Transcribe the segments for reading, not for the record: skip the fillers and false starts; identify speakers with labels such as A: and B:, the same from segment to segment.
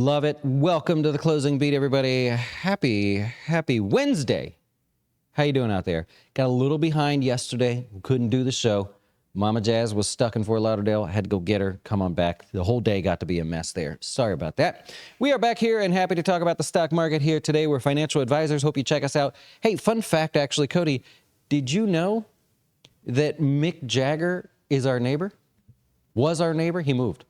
A: Love it. Welcome to the closing beat, everybody. Happy Wednesday. How you doing out there? Got a little behind yesterday. Couldn't do the show. Mama Jazz was stuck in Fort Lauderdale. Had to go get her. Come on back. The whole day got to be a mess there. Sorry about that. We are back here and happy to talk about the stock market here today. We're financial advisors. Hope you check us out. Hey, fun fact, actually, Cody, did you know that Mick Jagger is our neighbor? Was our neighbor? He moved.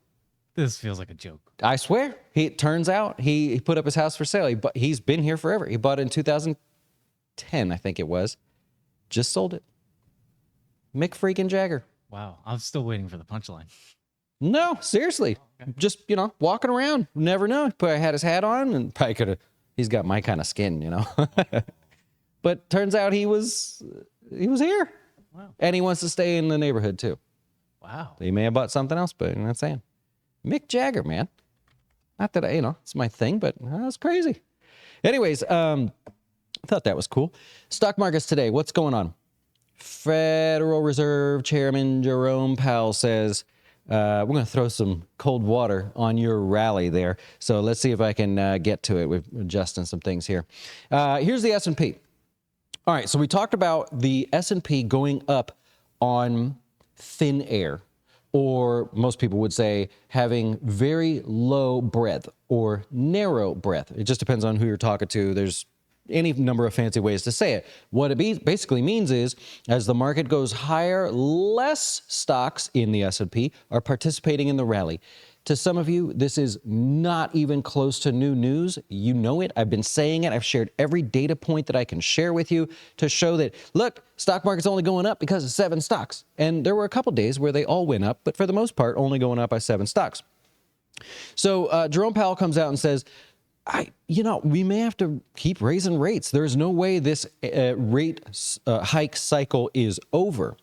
B: This feels like a joke.
A: I swear. It turns out he put up his house for sale. He's been here forever. He bought it in 2010, I think it was. Just sold it. Mick freaking Jagger.
B: Wow. I'm still waiting for the punchline.
A: No, seriously.
B: Okay.
A: Just, walking around. Never know. Probably had his hat on and probably could have. He's got my kind of skin, But turns out he was here.
B: Wow.
A: And he wants to stay in the neighborhood too.
B: Wow.
A: He may have bought something else, but I'm not saying. Mick Jagger, man. Not that it's my thing, but that's crazy. Anyways, I thought that was cool. Stock markets today, what's going on? Federal Reserve Chairman Jerome Powell says, we're going to throw some cold water on your rally there. So let's see if I can get to it. We're adjusting some things here. Here's the S&P. All right, so we talked about the S&P going up on thin air, or most people would say having very low breadth or narrow breadth. It just depends on who you're talking to. There's any number of fancy ways to say it. What it basically means is, as the market goes higher, less stocks in the S&P are participating in the rally. To some of you, this is not even close to new news. You know it. I've been saying it. I've shared every data point that I can share with you to show that, look, stock market's only going up because of 7 stocks. And there were a couple days where they all went up, but for the most part, only going up by 7 stocks. So Jerome Powell comes out and says, we may have to keep raising rates. There's no way this rate hike cycle is over.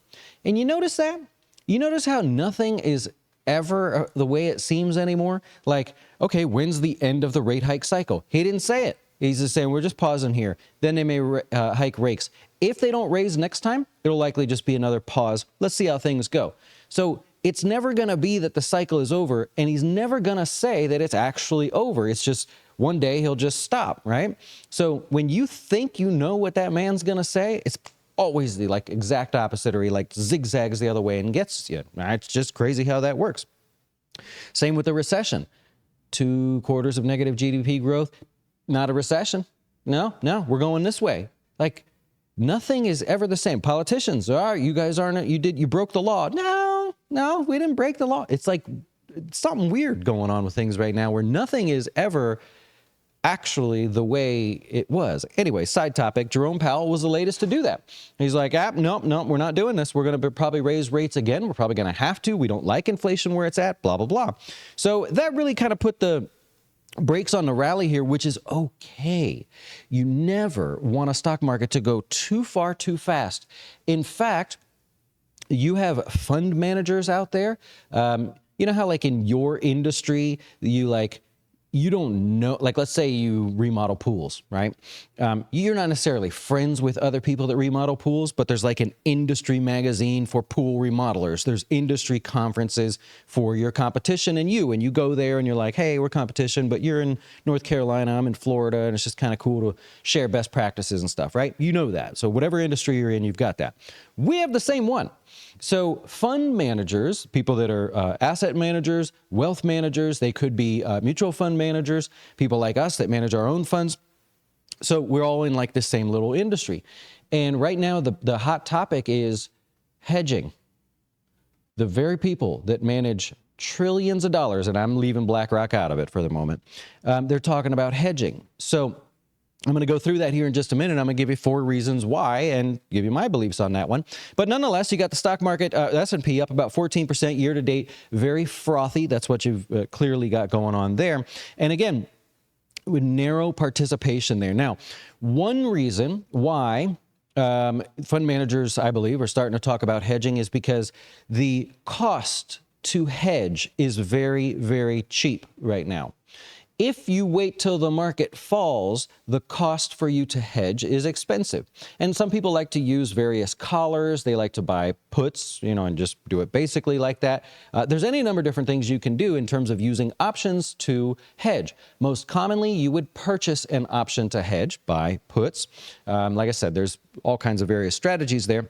A: And you notice that? You notice how nothing is ever the way it seems anymore? Like, okay, when's the end of the rate hike cycle? He didn't say it. He's just saying, we're just pausing here. Then they may hike rates. If they don't raise next time, it'll likely just be another pause. Let's see how things go. So it's never going to be that the cycle is over, and he's never going to say that it's actually over. It's just one day he'll just stop, right? So when you think you know what that man's going to say, it's always the exact opposite, or he zigzags the other way and gets you. It's just crazy how that works. Same with the recession. 2 quarters of negative GDP growth, not a recession. No, we're going this way. Nothing is ever the same. Politicians, you guys aren't, you broke the law. No, we didn't break the law. It's something weird going on with things right now where nothing is ever actually the way it was. Anyway, side topic, Jerome Powell was the latest to do that. He's like, no, we're not doing this. We're going to probably raise rates again. We're probably going to have to. We don't like inflation where it's at, blah, blah, blah. So that really kind of put the brakes on the rally here, which is okay. You never want a stock market to go too far too fast. In fact, you have fund managers out there. You know how in your industry, you don't know, let's say you remodel pools, right? You're not necessarily friends with other people that remodel pools, but there's an industry magazine for pool remodelers. There's industry conferences for your competition and you go there and you're like, hey, we're competition, but you're in North Carolina, I'm in Florida, and it's just kind of cool to share best practices and stuff, right? You know that. So whatever industry you're in, you've got that. We have the same one. So fund managers, people that are asset managers, wealth managers, they could be mutual fund managers, people like us that manage our own funds. So we're all in the same little industry. And right now, the hot topic is hedging. The very people that manage trillions of dollars, and I'm leaving BlackRock out of it for the moment, they're talking about hedging. So I'm going to go through that here in just a minute. I'm going to give you 4 reasons why and give you my beliefs on that one. But nonetheless, you got the stock market, S&P up about 14% year to date, very frothy. That's what you've clearly got going on there. And again, with narrow participation there. Now, one reason why fund managers, I believe, are starting to talk about hedging is because the cost to hedge is very, very cheap right now. if you wait till the market falls, the cost for you to hedge is expensive. And some people like to use various collars. They like to buy puts, and just do it basically like that. There's any number of different things you can do in terms of using options to hedge. Most commonly, you would purchase an option to hedge, buy puts. Like I said, there's all kinds of various strategies there.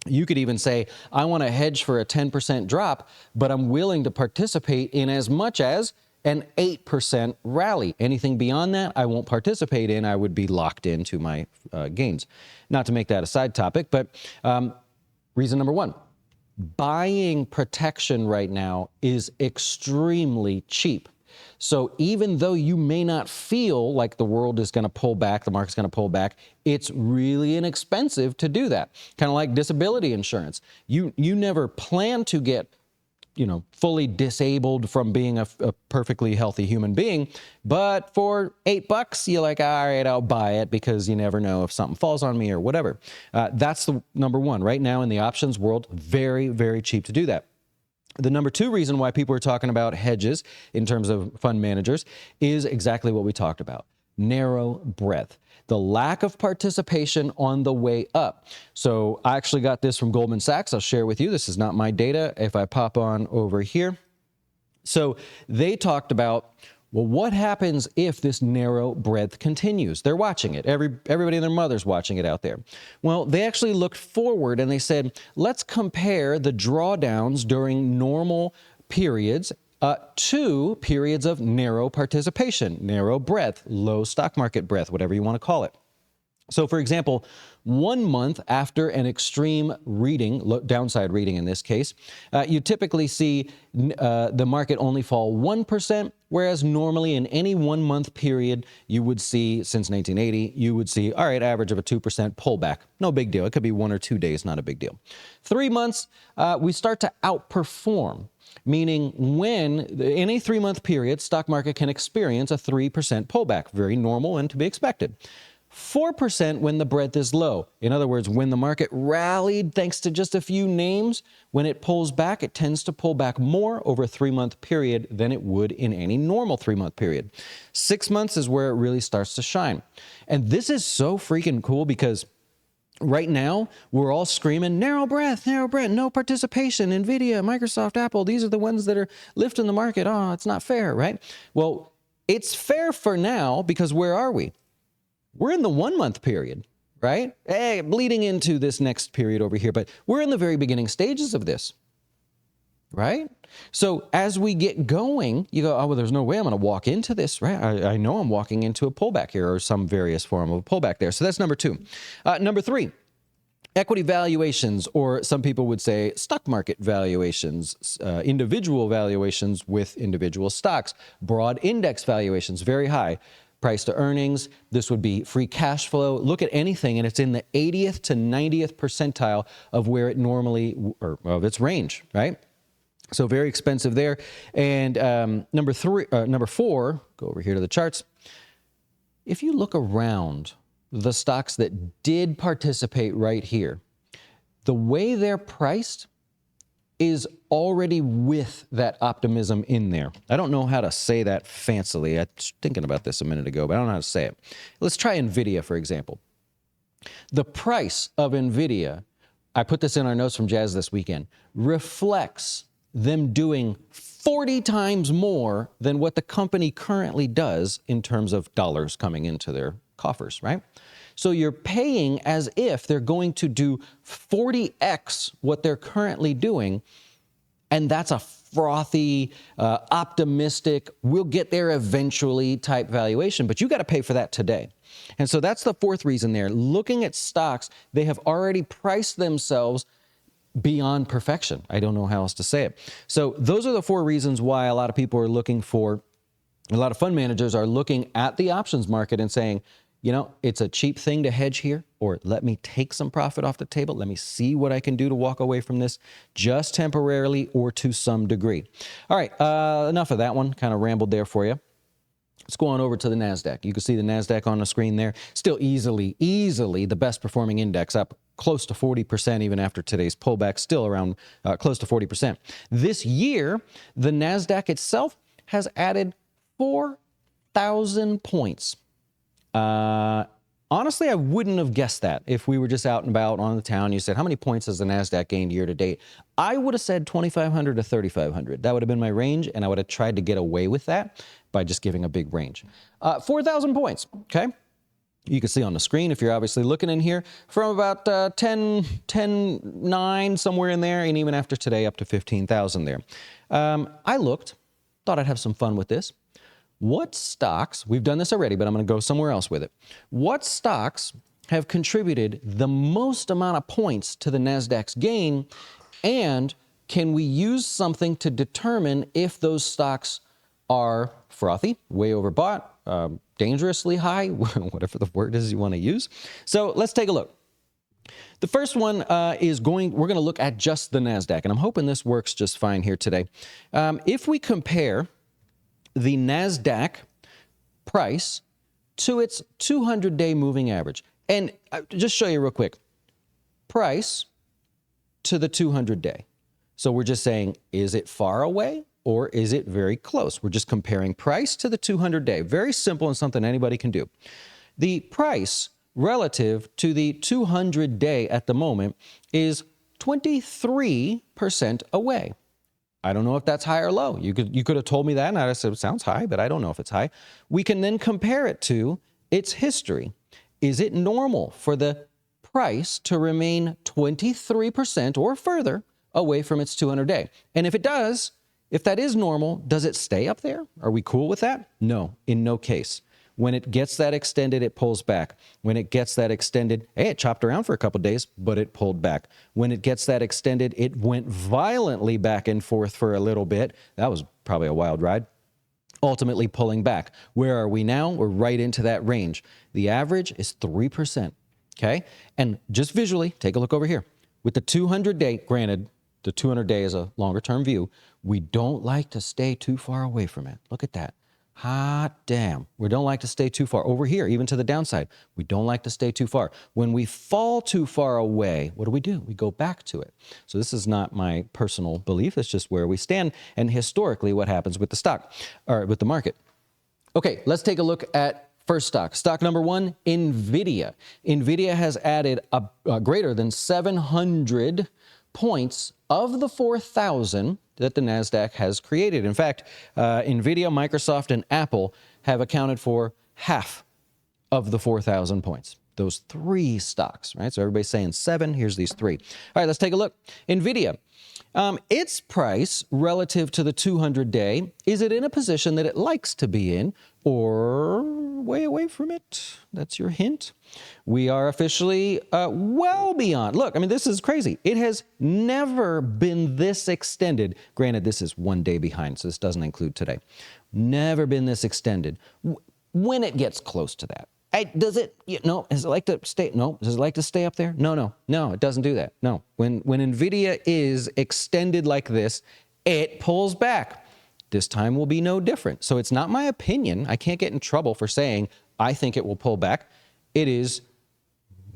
A: You could even say, I want to hedge for a 10% drop, but I'm willing to participate in as much as an 8% rally. Anything beyond that, I won't participate in. I would be locked into my gains. Not to make that a side topic, but reason number one, buying protection right now is extremely cheap. So even though you may not feel like the world is going to pull back, the market's going to pull back, it's really inexpensive to do that. Kind of like disability insurance. You never plan to get fully disabled from being a perfectly healthy human being. But for $8, you're like, all right, I'll buy it because you never know if something falls on me or whatever. That's the number one. Right now in the options world, very, very cheap to do that. The number two reason why people are talking about hedges in terms of fund managers is exactly what we talked about. Narrow breadth. The lack of participation on the way up. So I actually got this from Goldman Sachs. I'll share with you. This is not my data. If I pop on over here. So they talked about, well, what happens if this narrow breadth continues? They're watching it. Everybody and their mother's watching it out there. Well, they actually looked forward and they said, let's compare the drawdowns during normal periods to periods of narrow participation, narrow breadth, low stock market breadth, whatever you want to call it. So, for example, 1 month after an extreme reading, downside reading in this case, you typically see the market only fall 1%, whereas normally in any 1 month period, you would see, since 1980, you would see, all right, average of a 2% pullback. No big deal. It could be 1 or 2 days, not a big deal. 3 months, we start to outperform. Meaning when, in a 3-month period, stock market can experience a 3% pullback, very normal and to be expected. 4% when the breadth is low. In other words, when the market rallied thanks to just a few names, when it pulls back, it tends to pull back more over a 3-month period than it would in any normal 3-month period. 6 months is where it really starts to shine. And this is so freaking cool because right now, we're all screaming, narrow breadth, no participation, NVIDIA, Microsoft, Apple, these are the ones that are lifting the market. Oh, it's not fair, right? Well, it's fair for now because where are we? We're in the 1 month period, right? Hey, bleeding into this next period over here, but we're in the very beginning stages of this, right? So as we get going, you go, oh, well, there's no way I'm going to walk into this, right? I know I'm walking into a pullback here or some various form of a pullback there. So that's number two. Number three, equity valuations, or some people would say stock market valuations, individual valuations with individual stocks, broad index valuations, very high. Price to earnings, this would be free cash flow. Look at anything and it's in the 80th to 90th percentile of where it normally, or of its range, right? So very expensive there. And number four, go over here to the charts. If you look around the stocks that did participate right here, the way they're priced is already with that optimism in there. I don't know how to say that fancily. I was thinking about this a minute ago, but I don't know how to say it. Let's try NVIDIA, for example. The price of NVIDIA, I put this in our notes from Jazz this weekend, reflects them doing 40 times more than what the company currently does in terms of dollars coming into their coffers, right? So you're paying as if they're going to do 40x what they're currently doing, and that's a frothy, optimistic, we'll get there eventually type valuation, but you got to pay for that today. And so that's the fourth reason there. Looking at stocks, they have already priced themselves beyond perfection. I don't know how else to say it. So those are the four reasons why a lot of people are looking for, a lot of fund managers are looking at the options market and saying, you know, it's a cheap thing to hedge here, or let me take some profit off the table. Let me see what I can do to walk away from this just temporarily or to some degree. All right, enough of that one. Kind of rambled there for you. Let's go on over to the NASDAQ. You can see the NASDAQ on the screen there. Still easily the best performing index, up close to 40% even after today's pullback, still around close to 40%. This year, the NASDAQ itself has added 4 4,000 points. Honestly, I wouldn't have guessed that if we were just out and about on the town. You said, how many points has the NASDAQ gained year to date? I would have said 2,500 to 3,500. That would have been my range, and I would have tried to get away with that by just giving a big range. 4,000 points, okay? You can see on the screen, if you're obviously looking in here, from about 10.9, somewhere in there, and even after today, up to 15,000 there. I looked, thought I'd have some fun with this. What stocks, we've done this already, but I'm going to go somewhere else with it. What stocks have contributed the most amount of points to the NASDAQ's gain, and can we use something to determine if those stocks are frothy, way overbought, dangerously high, whatever the word is you want to use? So let's take a look. The first one we're going to look at just the NASDAQ, and I'm hoping this works just fine here today. If we compare the NASDAQ price to its 200-day moving average, and just show you real quick, price to the 200-day. So we're just saying, is it far away or is it very close? We're just comparing price to the 200-day. Very simple and something anybody can do. The price relative to the 200-day at the moment is 23% away. I don't know if that's high or low. You could have told me that, and I said, it sounds high, but I don't know if it's high. We can then compare it to its history. Is it normal for the price to remain 23% or further away from its 200-day? And if it does, if that is normal, does it stay up there? Are we cool with that? No, in no case. When it gets that extended, it pulls back. When it gets that extended, hey, it chopped around for a couple of days, but it pulled back. When it gets that extended, it went violently back and forth for a little bit. That was probably a wild ride. Ultimately pulling back. Where are we now? We're right into that range. The average is 3%, okay? And just visually, take a look over here. With the 200-day, granted, the 200-day is a longer-term view, we don't like to stay too far away from it. Look at that. Hot damn. We don't like to stay too far. Over here, even to the downside, we don't like to stay too far. When we fall too far away, what do? We go back to it. So this is not my personal belief. It's just where we stand and historically what happens with the stock or with the market. Okay, let's take a look at first stock. Stock number one, NVIDIA. NVIDIA has added a greater than 700 points of the 4,000 that the NASDAQ has created. In fact, NVIDIA, Microsoft, and Apple have accounted for half of the 4,000 points. Those three stocks, right? So everybody's saying 7. Here's these 3. All right, let's take a look. NVIDIA. Its price relative to the 200-day, is it in a position that it likes to be in or way away from it? That's your hint. We are officially well beyond. Look, I mean, this is crazy. It has never been this extended. Granted, this is 1 day behind, so this doesn't include today. Never been this extended. When it gets close to that, does it, does it like to stay? No. Does it like to stay up there? No, it doesn't do that. No. When NVIDIA is extended like this, it pulls back. This time will be no different. So it's not my opinion. I can't get in trouble for saying I think it will pull back. It is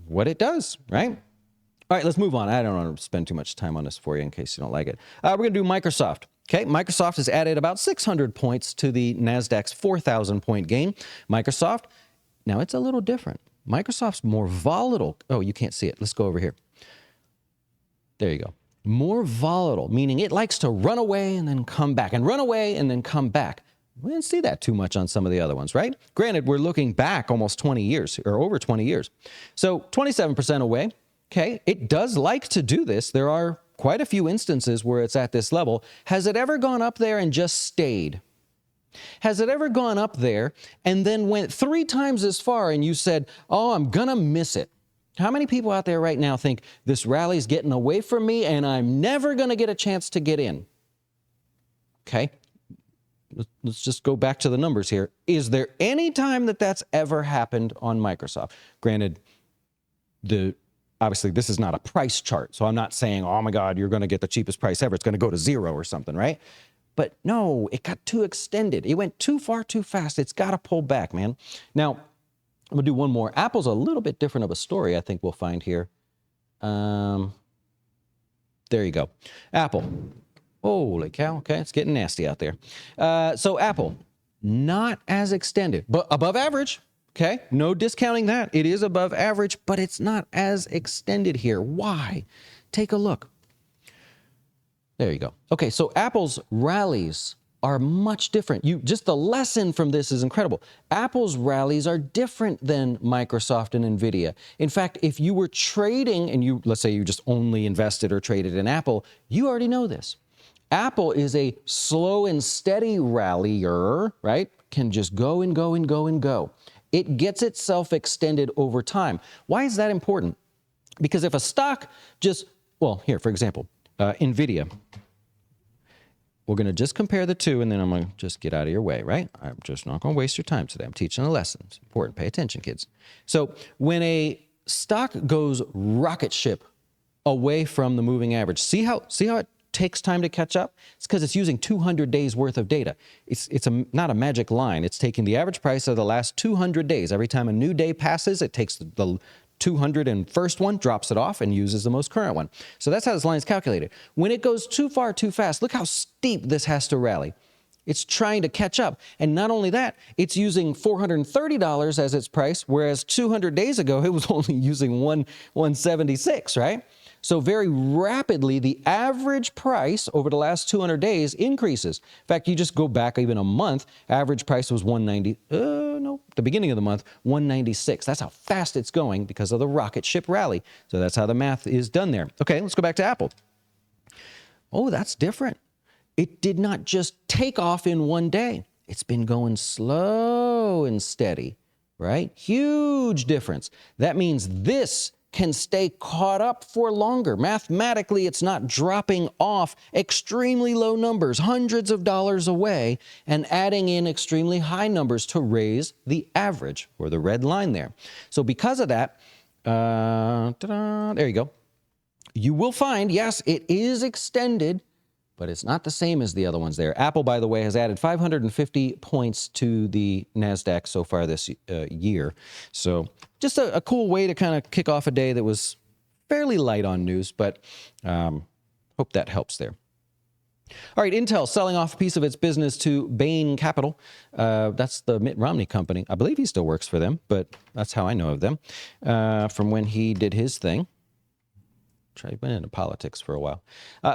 A: what it does, right? All right, let's move on. I don't want to spend too much time on this for you in case you don't like it. We're going to do Microsoft. Okay, Microsoft has added about 600 points to the NASDAQ's 4,000 point gain. Microsoft, now it's a little different. Microsoft's more volatile. Oh, you can't see it. Let's go over here. There you go. More volatile, meaning it likes to run away and then come back and run away and then come back. We didn't see that too much on some of the other ones, right? Granted, we're looking back almost 20 years or over 20 years. So 27% away. Okay, it does like to do this. There are quite a few instances where it's at this level. Has it ever gone up there and just stayed? Has it ever gone up there and then went 3 times as far and you said, oh, I'm going to miss it? How many people out there right now think this rally's getting away from me and I'm never going to get a chance to get in? Okay, let's just go back to the numbers here. Is there any time that that's ever happened on Microsoft? Granted, obviously this is not a price chart, so I'm not saying, oh my God, you're going to get the cheapest price ever. It's going to go to 0 or something, right? But no, it got too extended. It went too far too fast. It's got to pull back, man. Now, I'm going to do one more. Apple's a little bit different of a story, I think we'll find here. There you go. Apple. Holy cow. Okay, it's getting nasty out there. So Apple, not as extended, but above average. Okay, no discounting that. It is above average, but it's not as extended here. Why? Take a look. There you go. Okay, so Apple's rallies are much different. Just the lesson from this is incredible. Apple's rallies are different than Microsoft and Nvidia. In fact, if you were trading and let's say you just only invested or traded in Apple, you already know this. Apple is a slow and steady rallier, right? Can just go and go and go and go. It gets itself extended over time. Why is that important? Because if a stock here, for example, Nvidia, we're going to just compare the two, and then I'm going to just get out of your way, right? I'm just not going to waste your time today. I'm teaching a lesson. It's important. Pay attention, kids. So when a stock goes rocket ship away from the moving average, see how it takes time to catch up? It's because it's using 200 days worth of data. It's not a magic line. It's taking the average price of the last 200 days. Every time a new day passes, it takes the 201st one, drops it off, and uses the most current one. So that's how this line is calculated. When it goes too far, too fast, look how steep this has to rally. It's trying to catch up. And not only that, it's using $430 as its price, whereas 200 days ago, it was only using 176, right? So very rapidly, the average price over the last 200 days increases. In fact, you just go back even a month, average price was the beginning of the month, 196. That's how fast it's going because of the rocket ship rally. So that's how the math is done there. Okay, let's go back to Apple. Oh, that's different. It did not just take off in one day. It's been going slow and steady, right? Huge difference. That means this can stay caught up for longer. Mathematically, it's not dropping off extremely low numbers, hundreds of dollars away, and adding in extremely high numbers to raise the average, or the red line there. So because of that, there you go. You will find, yes, it is extended, but it's not the same as the other ones there. Apple, by the way, has added 550 points to the NASDAQ so far this year. So just a cool way to kind of kick off a day that was fairly light on news, but hope that helps there. All right, Intel selling off a piece of its business to Bain Capital. That's the Mitt Romney company. I believe he still works for them, but that's how I know of them from when he did his thing. I've been into politics for a while.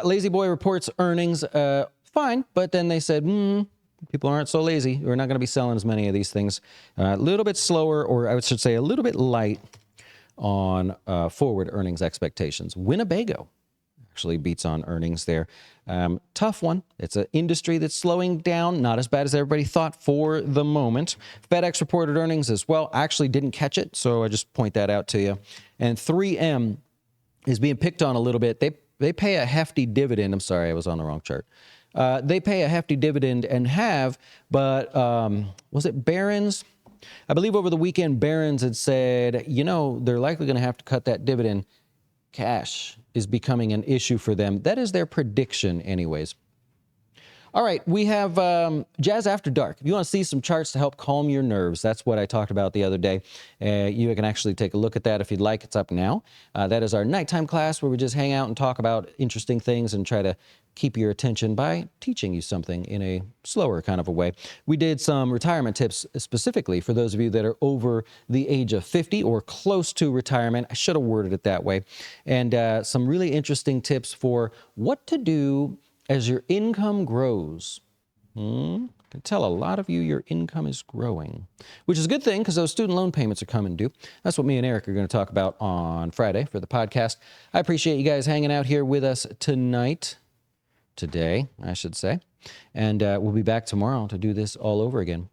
A: Lazy Boy reports earnings fine, but then they said, people aren't so lazy. We're not going to be selling as many of these things. A little bit slower, or I should say a little bit light on forward earnings expectations. Winnebago actually beats on earnings there. Tough one. It's an industry that's slowing down, not as bad as everybody thought for the moment. FedEx reported earnings as well. I actually didn't catch it, so I just point that out to you. And 3M is being picked on a little bit. They pay a hefty dividend. I'm sorry, I was on the wrong chart. They pay a hefty dividend and have, but was it Barron's? I believe over the weekend, Barron's had said, they're likely going to have to cut that dividend. Cash is becoming an issue for them. That is their prediction anyways. All right, we have Jazz After Dark. If you want to see some charts to help calm your nerves, that's what I talked about the other day. You can actually take a look at that if you'd like. It's up now. That is our nighttime class where we just hang out and talk about interesting things and try to keep your attention by teaching you something in a slower kind of a way. We did some retirement tips specifically for those of you that are over the age of 50 or close to retirement. I should have worded it that way. And some really interesting tips for what to do as your income grows. I can tell a lot of you your income is growing, which is a good thing because those student loan payments are coming due. That's what me and Eric are going to talk about on Friday for the podcast. I appreciate you guys hanging out here with us today, I should say. And we'll be back tomorrow to do this all over again.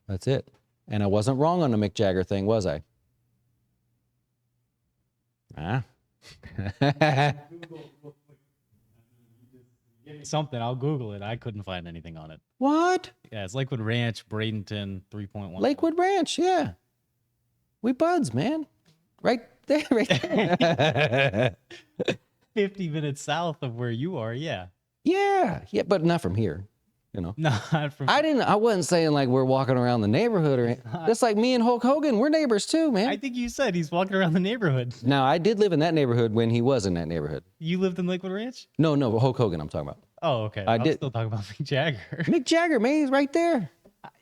A: That's it. And I wasn't wrong on the Mick Jagger thing, was I?
B: Something. I'll Google it. I couldn't find anything on it.
A: What?
B: Yeah, it's Lakewood Ranch, Bradenton, 3.1.
A: Lakewood Ranch, yeah. We buds, man. Right there, right there.
B: 50 minutes south of where you are, yeah.
A: Yeah, but not from here. you know.
B: Not from.
A: I wasn't saying like we're walking around the neighborhood or anything. Just like me and Hulk Hogan, we're neighbors too, man.
B: I think you said he's walking around the neighborhood.
A: Now, I did live in that neighborhood when he was in that neighborhood.
B: You lived in Lakewood Ranch?
A: No, Hulk Hogan I'm talking about.
B: Oh, okay.
A: I
B: I'm
A: did-
B: still talking about Mick Jagger.
A: Mick Jagger, man, he's right there.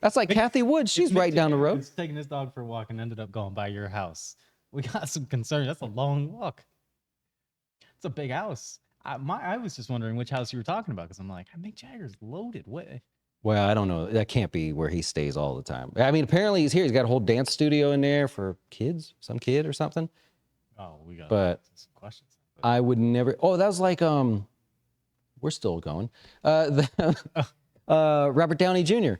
A: That's like Kathy Wood. She's
B: Mick
A: right down the
B: Jagger
A: road.
B: was taking his dog for a walk and ended up going by your house. We got some concern. That's a long walk. It's a big house. I was just wondering which house you were talking about because I'm like, Mick Jagger's loaded. What?
A: Well, I don't know. That can't be where he stays all the time. I mean, apparently he's here. He's got a whole dance studio in there for kids, some kid or something.
B: Oh, we got
A: But
B: some questions.
A: I would never. Oh, that was like we're still going. Robert Downey Jr.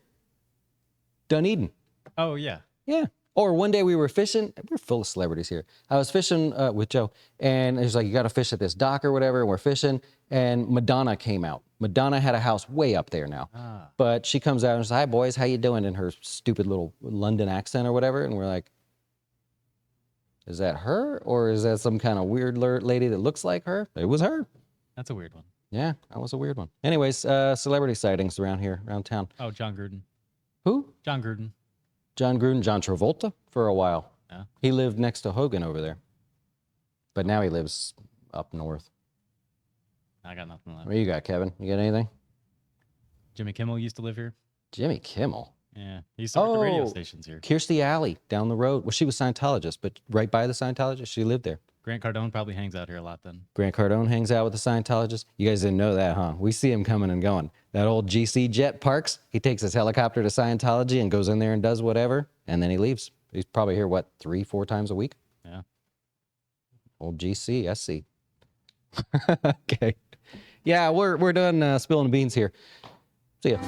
A: Dunedin.
B: Oh yeah.
A: Yeah. Or one day we were fishing. We're full of celebrities here. I was fishing with Joe, and he's like, "You got to fish at this dock or whatever." And we're fishing, and Madonna came out. Madonna had a house way up there now, but she comes out and says, "Hi boys, how you doing?" in her stupid little London accent or whatever, and we're like, "Is that her, or is that some kind of weird lady that looks like her?" It was her.
B: That's a weird one.
A: Yeah, that was a weird one. Anyways, celebrity sightings around here, around town.
B: Oh, John Gruden.
A: Who?
B: John Gruden.
A: John Gruden, John Travolta for a while.
B: Yeah.
A: He lived next to Hogan over there. But now he lives up north.
B: I got nothing left.
A: What you got, Kevin? You got anything?
B: Jimmy Kimmel used to live here.
A: Jimmy Kimmel.
B: Yeah. He used to work the radio
A: Oh.
B: stations here.
A: Kirstie Alley down the road. Well, she was Scientologist, but right by the Scientologist, she lived there.
B: Grant Cardone probably hangs out here a lot then.
A: Grant Cardone hangs out with the Scientologist. You guys didn't know that, huh? We see him coming and going. That old GC jet parks. He takes his helicopter to Scientology and goes in there and does whatever, and then he leaves. He's probably here, 3-4 times a week?
B: Yeah.
A: Old GC, SC. Okay. Yeah, we're done spilling beans here. See ya.